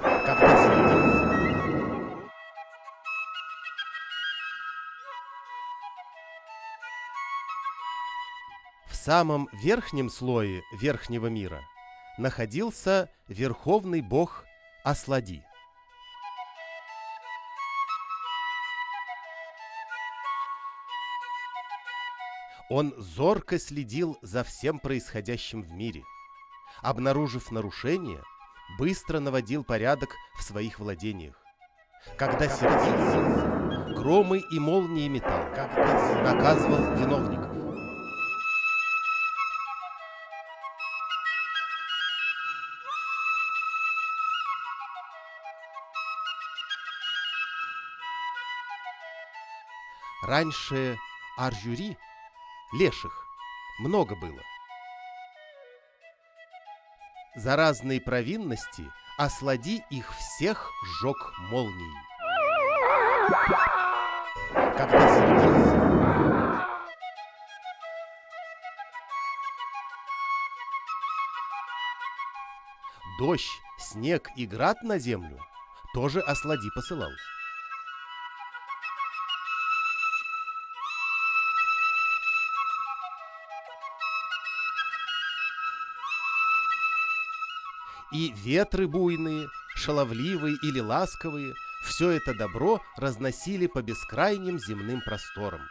Когда сердился, в самом верхнем слое верхнего мира находился верховный бог Аслади. Он зорко следил за всем происходящим в мире. Обнаружив нарушение, быстро наводил порядок в своих владениях. Когда сердился, громы и молнии метал, наказывал виновников. Раньше Аржюри, леших, много было. За разные провинности Аслади их всех сжег молнией. Когда сердился, дождь, снег и град на землю тоже Аслади посылал. И ветры буйные, шаловливые или ласковые, все это добро разносили по бескрайним земным просторам.